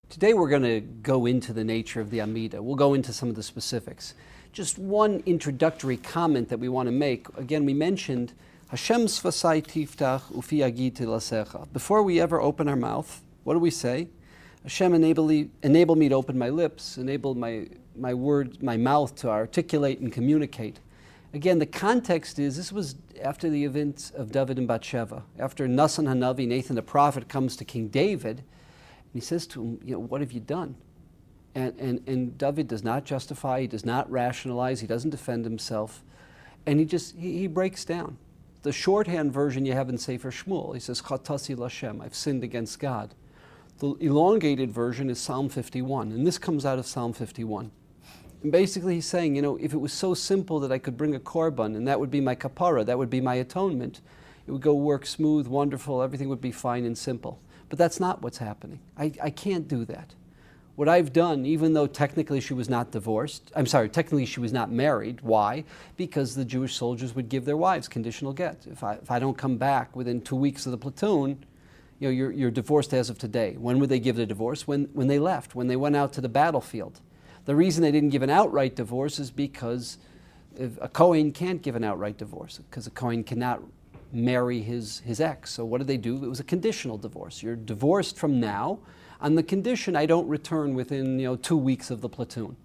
Today we're going to go into the nature of the Amidah. We'll go into some of the specifics. Just one introductory comment that we want to make. Again, we mentioned Hashem sfasai tiftach ufi agiti lasecha. Before we ever open our mouth, what do we say? Hashem enable me to open my lips, enable my words, my mouth to articulate and communicate. Again, the context is this was after the events of David and Bathsheba. After Nasan Hanavi, Nathan the prophet, comes to King David, and he says to him, what have you done? And David does not justify, he does not rationalize, he doesn't defend himself, and he breaks down. The shorthand version you have in Sefer Shmuel, he says, Chatasi Lashem, I've sinned against God. The elongated version is Psalm 51, and this comes out of Psalm 51. And basically he's saying, if it was so simple that I could bring a korban, and that would be my kapara, that would be my atonement, it would go work smooth, wonderful, everything would be fine and simple. But that's not what's happening. I can't do that. What I've done, even though technically she was not technically she was not married. Why? Because the Jewish soldiers would give their wives conditional get. If I don't come back within 2 weeks of the platoon, you're divorced as of today. When would they give the divorce? When they left, when they went out to the battlefield. The reason they didn't give an outright divorce is because a Kohen can't give an outright divorce, because a Kohen cannot marry his ex. So what did they do? It was a conditional divorce. You're divorced from now on the condition I don't return within 2 weeks of the platoon.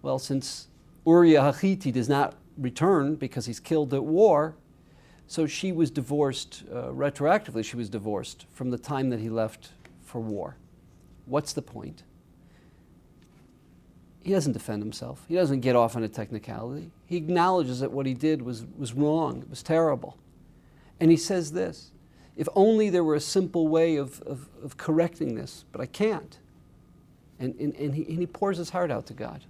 Well, since Uriah Hachiti does not return because he's killed at war, so she was divorced, retroactively she was divorced from the time that he left for war. What's the point? He doesn't defend himself. He doesn't get off on a technicality. He acknowledges that what he did was wrong, it was terrible. And he says this, if only there were a simple way of correcting this, but I can't. And he pours his heart out to God.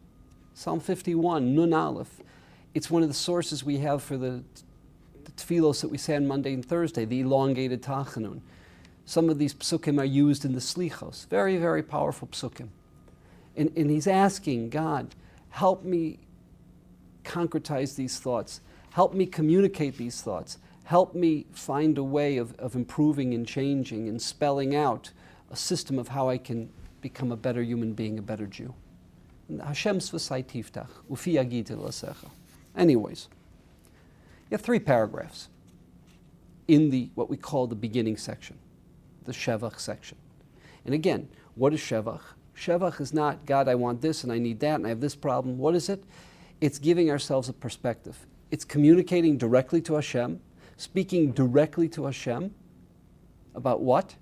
Psalm 51, Nun Aleph, it's one of the sources we have for the tefillos that we say on Monday and Thursday, the elongated Tachanun. Some of these psukim are used in the Slichos, very, very powerful psukim. And he's asking God, help me concretize these thoughts, help me communicate these thoughts, help me find a way of improving and changing and spelling out a system of how I can become a better human being, a better Jew. Hashem svasai tiftach, ufi agiti lasecha. Anyways, you have 3 paragraphs in what we call the beginning section, the Shevach section. And again, what is Shevach? Shevach is not, God, I want this and I need that and I have this problem. What is it? It's giving ourselves a perspective. It's communicating directly to Hashem, speaking directly to Hashem about what?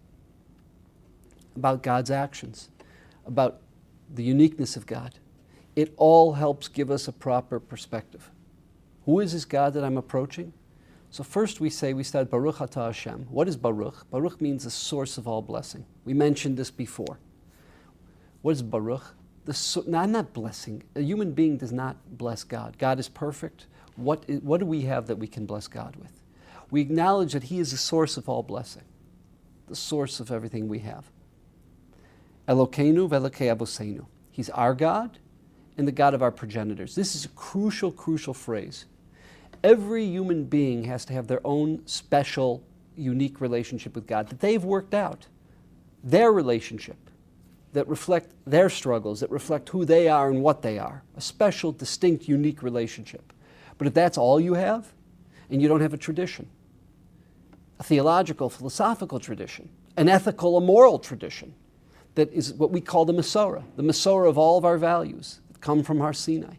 About God's actions, about the uniqueness of God. It all helps give us a proper perspective. Who is this God that I'm approaching? So first we start Baruch Atah Hashem. What is Baruch? Baruch means the source of all blessing. We mentioned this before. What is Baruch? I'm not blessing. A human being does not bless God. God is perfect. What do we have that we can bless God with? We acknowledge that He is the source of all blessing, the source of everything we have. Elokeinu ve'elokei Aboseinu. He's our God and the God of our progenitors. This is a crucial, crucial phrase. Every human being has to have their own special, unique relationship with God that they've worked out. Their relationship that reflect their struggles, that reflect who they are and what they are. A special, distinct, unique relationship. But if that's all you have, and you don't have a tradition, a theological, philosophical tradition, an ethical, a moral tradition, that is what we call the Masorah of all of our values that come from Har Sinai.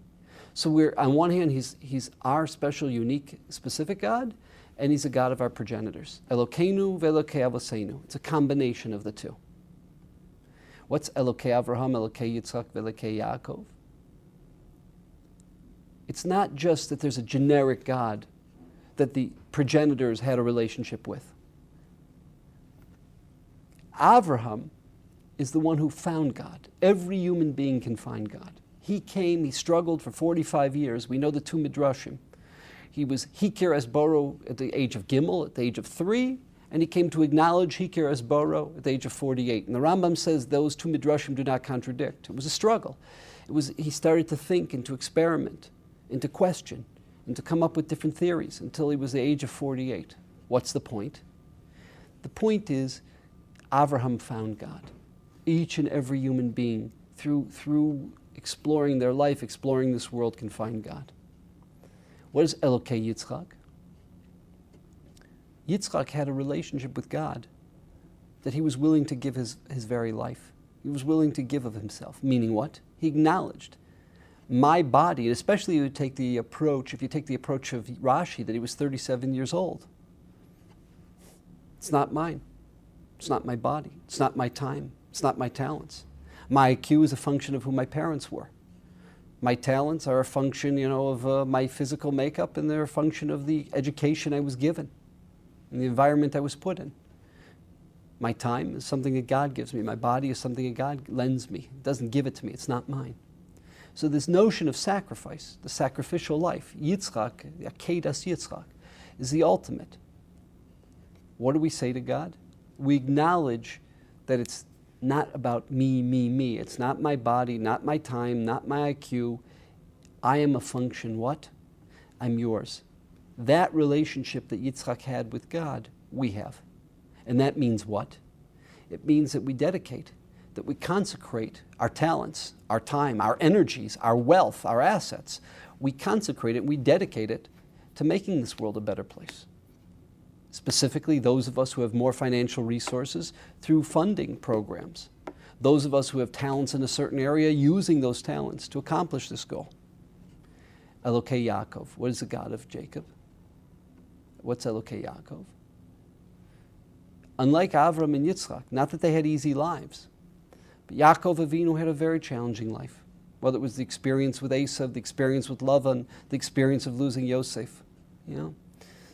So we're, on one hand, he's our special, unique, specific God, and He's a God of our progenitors. Elokeinu ve'elokei Avoseinu. It's a combination of the two. What's Elokei Avraham, Elokei Yitzchak, ve'elokei Yaakov? It's not just that there's a generic God that the progenitors had a relationship with. Avraham is the one who found God. Every human being can find God. He came, he struggled for 45 years. We know the 2 midrashim. He was Hikir es Boro at the age of Gimel, at the age of 3, and he came to acknowledge Hikir es Boro at the age of 48. And the Rambam says those 2 midrashim do not contradict. It was a struggle. He started to think and to experiment and to question and to come up with different theories until he was the age of 48. What's the point? The point is, Avraham found God. Each and every human being, through exploring their life, exploring this world, can find God. What is Elokei Yitzchak? Yitzchak had a relationship with God that he was willing to give his very life. He was willing to give of himself. Meaning what? He acknowledged, my body, and especially if you take the approach of Rashi, that he was 37 years old. It's not mine. It's not my body. It's not my time. It's not my talents. My IQ is a function of who my parents were. My talents are a function, of my physical makeup, and they're a function of the education I was given and the environment I was put in. My time is something that God gives me. My body is something that God lends me. It doesn't give it to me. It's not mine. So this notion of sacrifice, the sacrificial life, Yitzchak, Akedas Yitzchak, is the ultimate. What do we say to God? We acknowledge that it's not about me. It's not my body, not my time, not my IQ. I am a function, what? I'm yours. That relationship that Yitzchak had with God, we have. And that means what? It means that we dedicate, that we consecrate our talents, our time, our energies, our wealth, our assets. We consecrate it, we dedicate it to making this world a better place. Specifically, those of us who have more financial resources through funding programs. Those of us who have talents in a certain area, using those talents to accomplish this goal. Elokei Yaakov, what is the God of Jacob? What's Elokei Yaakov? Unlike Avram and Yitzchak, not that they had easy lives, but Yaakov Avinu had a very challenging life. Whether it was the experience with Esav, the experience with Lavan, the experience of losing Yosef.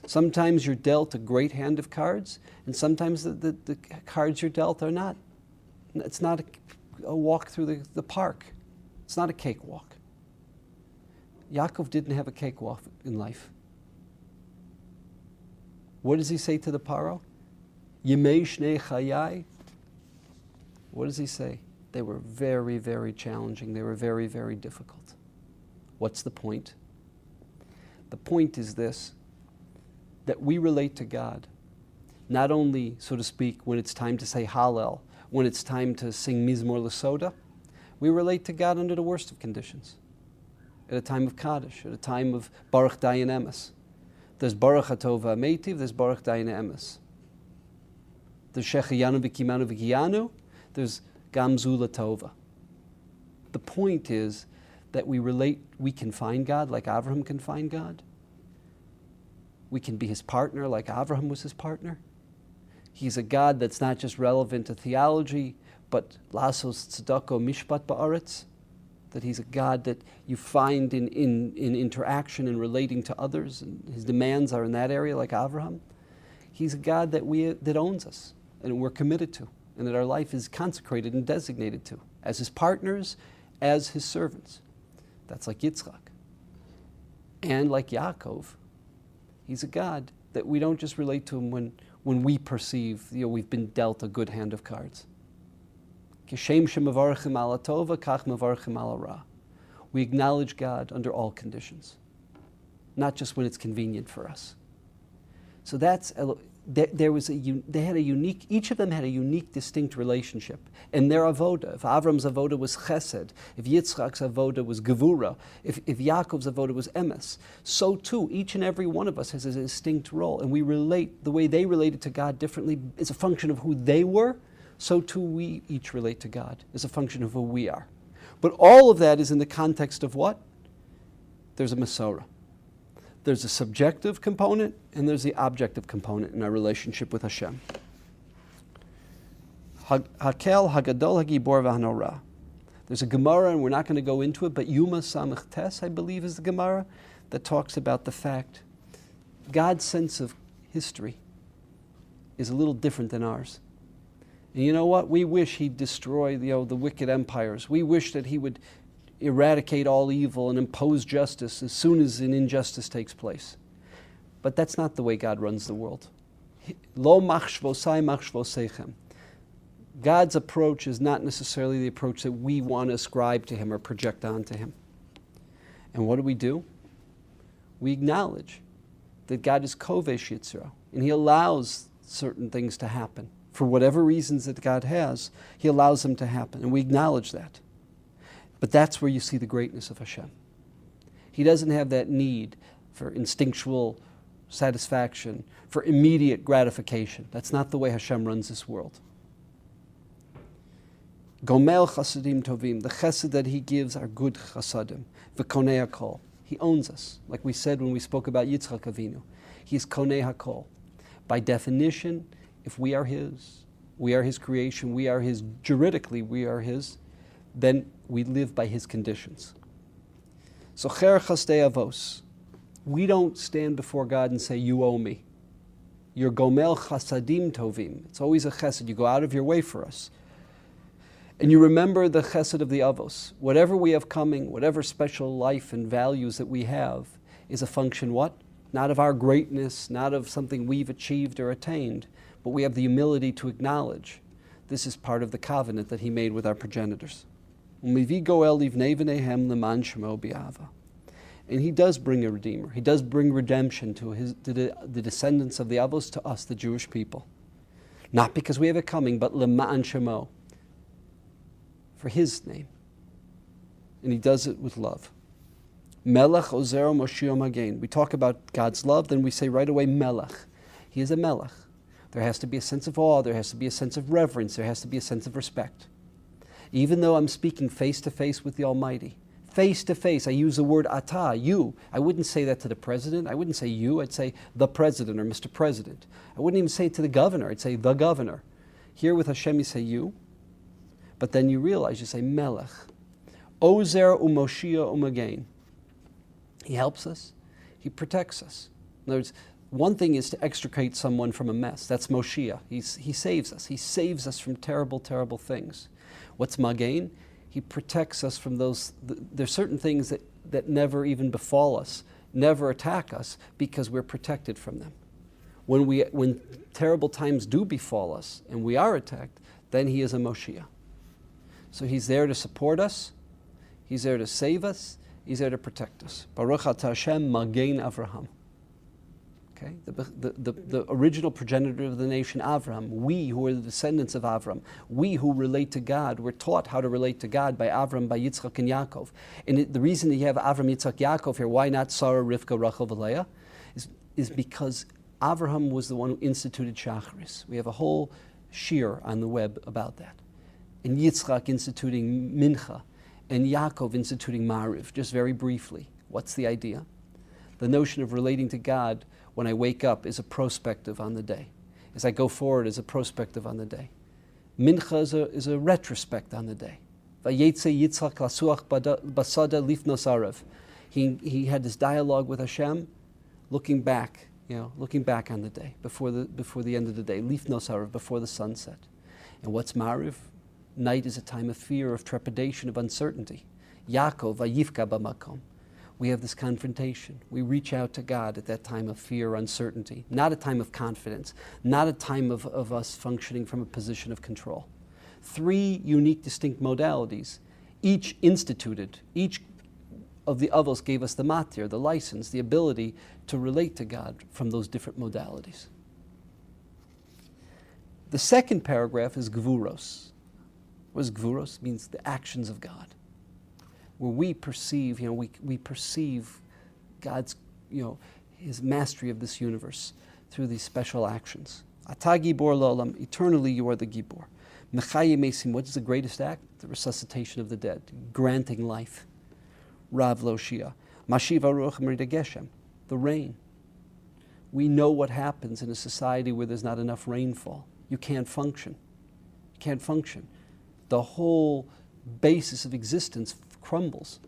Sometimes you're dealt a great hand of cards, and sometimes the cards you're dealt are not. It's not a walk through the park. It's not a cakewalk. Yaakov didn't have a cakewalk in life. What does he say to the Paro? Yemei Shnei Chayai. What does he say? They were very, very challenging. They were very, very difficult. What's the point? The point is this, that we relate to God, not only, so to speak, when it's time to say Hallel, when it's time to sing Mizmor L'Soda, we relate to God under the worst of conditions. At a time of Kaddish, at a time of Baruch Dayan Emes. There's Baruch HaTov HaMeitiv, there's Baruch Dayan Emes. There's Shechayanu V'Kimanu V'Kiyanu, there's Gamzu Latova. The point is that we can find God like Avraham can find God. We can be his partner like Avraham was his partner. He's a God that's not just relevant to theology, but lasos tzedako mishpat ba'aretz, that he's a God that you find in interaction and relating to others, and his demands are in that area like Avraham. He's a God that owns us, and we're committed to, and that our life is consecrated and designated to, as his partners, as his servants. That's like Yitzchak. And like Yaakov, he's a God that we don't just relate to him when we perceive we've been dealt a good hand of cards. We acknowledge God under all conditions, not just when it's convenient for us. So that's they had a unique. Each of them had a unique, distinct relationship, and their avoda. If Avram's avoda was chesed, if Yitzchak's avoda was gevura, if Yaakov's avoda was emes, so too each and every one of us has a distinct role, and we relate. The way they related to God differently is a function of who they were. So too we each relate to God as a function of who we are. But all of that is in the context of what? There's a Masorah. There's a subjective component and there's the objective component in our relationship with Hashem. Hakel, Hagadol, Hagibor, V'Hanora. There's a Gemara, and we're not going to go into it, but Yuma Samach Tes, I believe, is the Gemara that talks about the fact God's sense of history is a little different than ours. And you know what? We wish he'd destroy the wicked empires. We wish that he would eradicate all evil and impose justice as soon as an injustice takes place. But that's not the way God runs the world. Lo machshvosai machshvoseichem. God's approach is not necessarily the approach that we want to ascribe to him or project onto him. And what do? We acknowledge that God is kovesh yitzro, and he allows certain things to happen For whatever reasons that God has, He allows them to happen, and we acknowledge that. But that's where you see the greatness of Hashem. He doesn't have that need for instinctual satisfaction, for immediate gratification. That's not the way Hashem runs this world. Gomel chasadim tovim, the chesed that He gives are good chasadim. V'konei hakol, He owns us. Like we said when we spoke about Yitzchak Avinu. He's konei hakol. By definition, if we are His creation, juridically we are His, then we live by His conditions. So cher chasdei avos, we don't stand before God and say, you owe me. You're gomel chasadim tovim. It's always a chesed. You go out of your way for us. And you remember the chesed of the avos. Whatever we have coming, whatever special life and values that we have, is a function what? Not of our greatness, not of something we've achieved or attained, but we have the humility to acknowledge this is part of the covenant that He made with our progenitors. And He does bring a redeemer. He does bring redemption to the descendants of the avos, to us, the Jewish people. Not because we have it coming, but lema'an shemo, for His name. And He does it with love. Melech Ozer Moshio Magen. We talk about God's love, then we say right away Melech. He is a Melech. There has to be a sense of awe, there has to be a sense of reverence, there has to be a sense of respect. Even though I'm speaking face to face with the Almighty, face to face, I use the word ata, you. I wouldn't say that to the president, I wouldn't say you, I'd say the president or Mr. President. I wouldn't even say it to the governor, I'd say the governor. Here with Hashem you say you, but then you realize, you say Melech. Ozer umoshia umagen. He helps us. He protects us. In other words, one thing is to extricate someone from a mess. That's Moshiach. He saves us. He saves us from terrible, terrible things. What's Magain? He protects us from those. There's certain things that never even befall us, never attack us, because we're protected from them. When terrible times do befall us and we are attacked, then He is a Moshiach. So He's there to support us. He's there to save us. He's there to protect us. Baruch atah Hashem Magen Avraham. Okay, the original progenitor of the nation, Avraham. We who are the descendants of Avraham, we who relate to God, we're taught how to relate to God by Avraham, by Yitzchak and Yaakov. And the reason that you have Avraham, Yitzchak, Yaakov here, why not Sarah, Rivka, Rachel, Leah, is because Avraham was the one who instituted Shacharis. We have a whole shir on the web about that. And Yitzchak instituting Mincha, and Yaakov instituting Mariv, just very briefly. What's the idea? The notion of relating to God when I wake up is a prospective on the day. As I go forward is a prospective on the day. Mincha is a retrospect on the day. Vayetze Yitzchak lasuach basada lifnos arav. He had this dialogue with Hashem, looking back on the day, before the end of the day, lifnos arav, before the sunset. And what's Mariv? Night is a time of fear, of trepidation, of uncertainty. Yaakov, vayivka b'makom. We have this confrontation. We reach out to God at that time of fear, uncertainty, not a time of confidence, not a time of us functioning from a position of control. 3 unique, distinct modalities, each instituted, each of the avos gave us the matir, the license, the ability to relate to God from those different modalities. The second paragraph is gvuros. What does gvuros? It means the actions of God, where we perceive, we perceive God's, His mastery of this universe through these special actions. Ata gibor la'olam, eternally you are the gibor. Mechaye mesim, what is the greatest act? The resuscitation of the dead, granting life. Rav lo shia. Mashiva ruach merida geshem, the rain. We know what happens in a society where there's not enough rainfall. You can't function. You can't function. The whole basis of existence crumbles.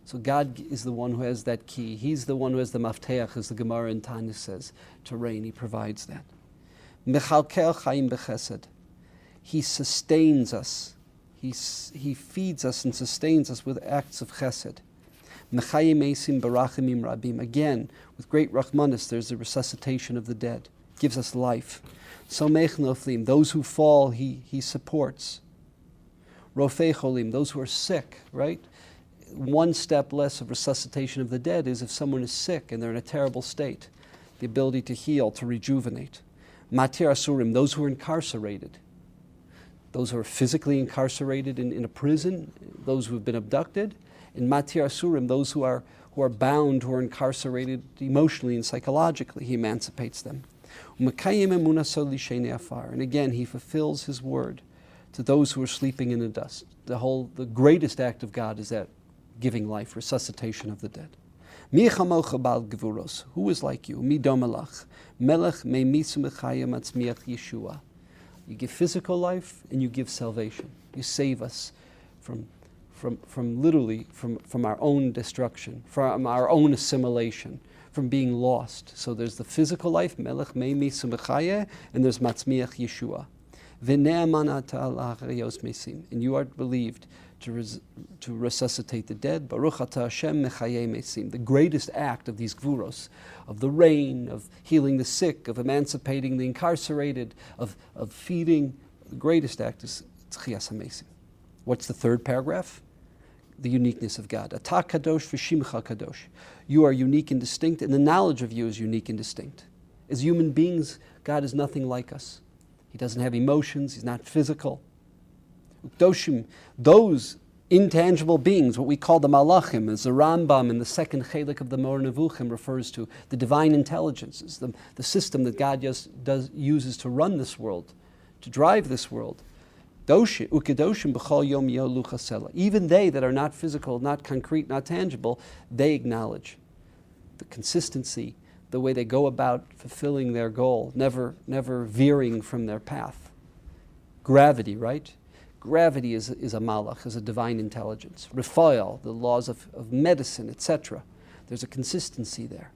So God is the one who has that key. He's the one who has the mafteach, as the Gemara in Tanya says, to rain. He provides that. Mechalkel chaim bechesed. He sustains us. He feeds us and sustains us with acts of chesed. Mechayim esim barachimim rabim. Again, with great rachmanis, there's the resuscitation of the dead. Gives us life. Somech noflim. Those who fall, he supports. Rofei cholim. Those who are sick, right? One step less of resuscitation of the dead is if someone is sick and they're in a terrible state, the ability to heal, to rejuvenate. Matir asurim, those who are incarcerated, those who are physically incarcerated in a prison, those who have been abducted, and matir asurim, those who are bound, who are incarcerated emotionally and psychologically. He emancipates them. And again, he fulfills his word to those who are sleeping in the dust. The greatest act of God is that giving life, resuscitation of the dead. Who is like you? You give physical life and you give salvation. You save us from our own destruction, from our own assimilation, from being lost. So there's the physical life, Melech Meimisu Mechaye, and there's Matzmiach Yeshua. And you are believed to resuscitate the dead. Baruch atah Hashem Mechaye Mesim. The greatest act of these gvuros, of the rain, of healing the sick, of emancipating the incarcerated, of feeding, the greatest act is Tchias HaMesim. What's the third paragraph? The uniqueness of God. Atah kadosh v'shimcha kadosh. You are unique and distinct, and the knowledge of you is unique and distinct. As human beings, God is nothing like us. He doesn't have emotions, he's not physical. Ukdoshim, those intangible beings, what we call the malachim, as the Rambam in the second chelik of the Mor Nevuchim refers to, the divine intelligences, the system that God uses to run this world, to drive this world. Even they that are not physical, not concrete, not tangible, they acknowledge the consistency, the way they go about fulfilling their goal, never veering from their path. Gravity, right? Gravity is a malach, is a divine intelligence. Raphael, the laws of medicine, etc. There's a consistency there.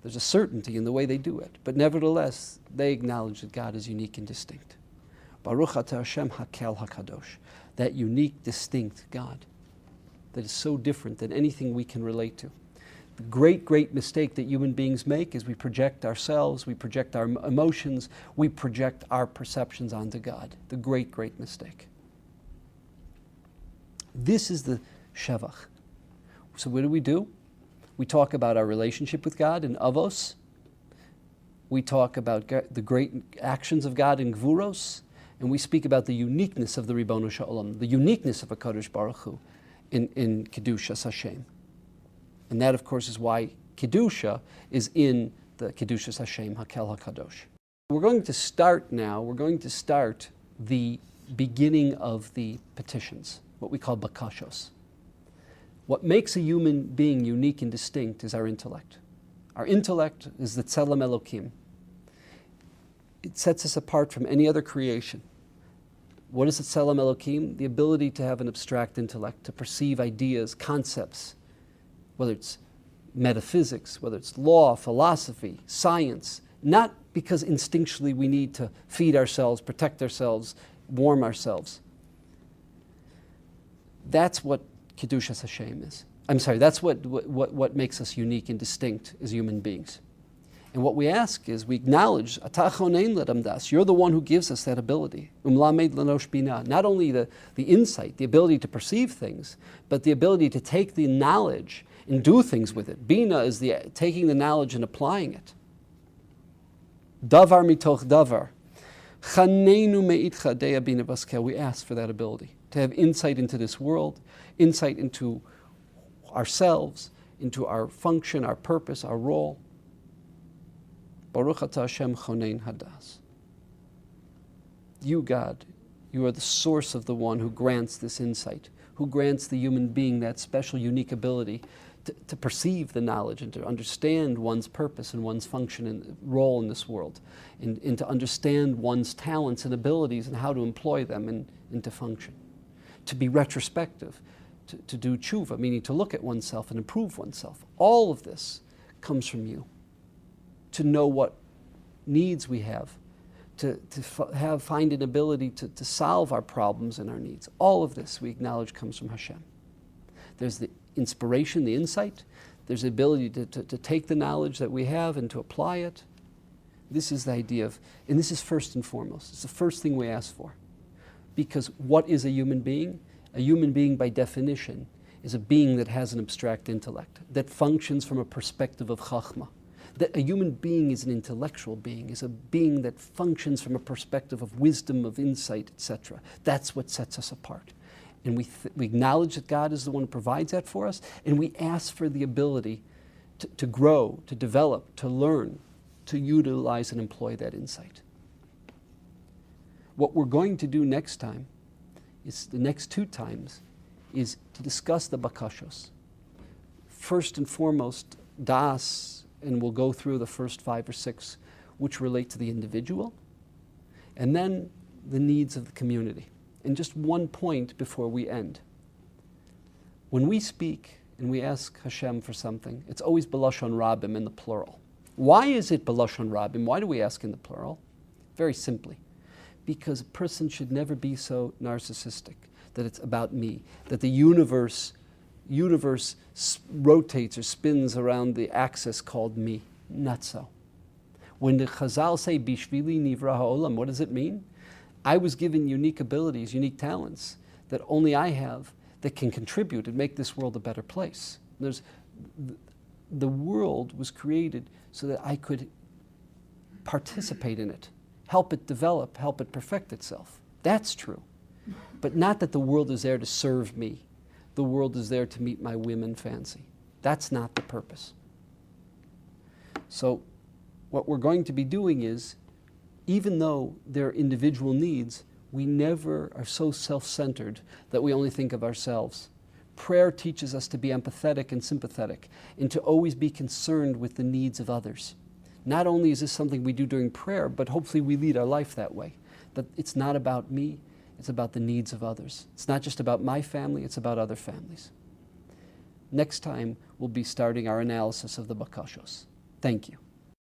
There's a certainty in the way they do it. But nevertheless, they acknowledge that God is unique and distinct. Baruch atah Hashem hakel hakadosh. That unique, distinct God that is so different than anything we can relate to. The great mistake that human beings make is we project ourselves, we project our emotions, we project our perceptions onto God. The great mistake. This is the shevach. So what do? We talk about our relationship with God in avos. We talk about the great actions of God in gvuros. And we speak about the uniqueness of the Ribono Shel Olam, the uniqueness of HaKadosh Baruch Hu in Kedushas Hashem. And that, of course, is why Kedusha is in the Kedushas Hashem, Hakel HaKadosh. We're going to start the beginning of the petitions, what we call bakashos. What makes a human being unique and distinct is our intellect. Our intellect is the Tzelem Elokim. It sets us apart from any other creation. What is the Tzelem Elokim? The ability to have an abstract intellect, to perceive ideas, concepts, whether it's metaphysics, whether it's law, philosophy, science, not because instinctually we need to feed ourselves, protect ourselves, warm ourselves. That's what Kedushas Hashem is. That's what makes us unique and distinct as human beings. And what we ask is, we acknowledge, Atah chonein l'adam das, you're the one who gives us that ability. Umlamed l'nosh bina, not only the insight, the ability to perceive things, but the ability to take the knowledge and do things with it. Bina is taking the knowledge and applying it. Davar mitoch davar. Chaneinu me'itcha deya bina baskel. We ask for that ability, to have insight into this world, insight into ourselves, into our function, our purpose, our role. Baruch atah Hashem chonein hadas. You, God, you are the source of the one who grants this insight, who grants the human being that special, unique ability to perceive the knowledge and to understand one's purpose and one's function and role in this world, and to understand one's talents and abilities and how to employ them and to function. To be retrospective, to do tshuva, meaning to look at oneself and improve oneself. All of this comes from you. To know what needs we have, to find an ability to solve our problems and our needs. All of this we acknowledge comes from Hashem. There's the inspiration, the insight. There's the ability to take the knowledge that we have and to apply it. This is the idea of, and this is first and foremost. It's the first thing we ask for. Because what is a human being? A human being, by definition, is a being that has an abstract intellect, that functions from a perspective of chachma, That a human being is an intellectual being, is a being that functions from a perspective of wisdom, of insight, etc. That's what sets us apart. And we acknowledge that God is the one who provides that for us, and we ask for the ability to grow, to develop, to learn, to utilize and employ that insight. What we're going to do next time, is the next 2 times, is to discuss the bakashos. First and foremost, das, and we'll go through the first 5 or 6, which relate to the individual, and then the needs of the community. And just one point before we end. When we speak and we ask Hashem for something, it's always b'lashon rabim in the plural. Why is it b'lashon rabim? Why do we ask in the plural? Very simply, because a person should never be so narcissistic that it's about me, that the universe rotates or spins around the axis called me. Not so. When the Chazal say, Bishvili nivra ha'olam, what does it mean? I was given unique abilities, unique talents that only I have that can contribute and make this world a better place. The world was created so that I could participate in it, help it develop, help it perfect itself. That's true. But not that the world is there to serve me. The world is there to meet my whim and fancy. That's not the purpose. So what we're going to be doing is, even though there are individual needs, we never are so self-centered that we only think of ourselves. Prayer teaches us to be empathetic and sympathetic and to always be concerned with the needs of others. Not only is this something we do during prayer, but hopefully we lead our life that way. That it's not about me, it's about the needs of others. It's not just about my family, it's about other families. Next time, we'll be starting our analysis of the bakashos. Thank you.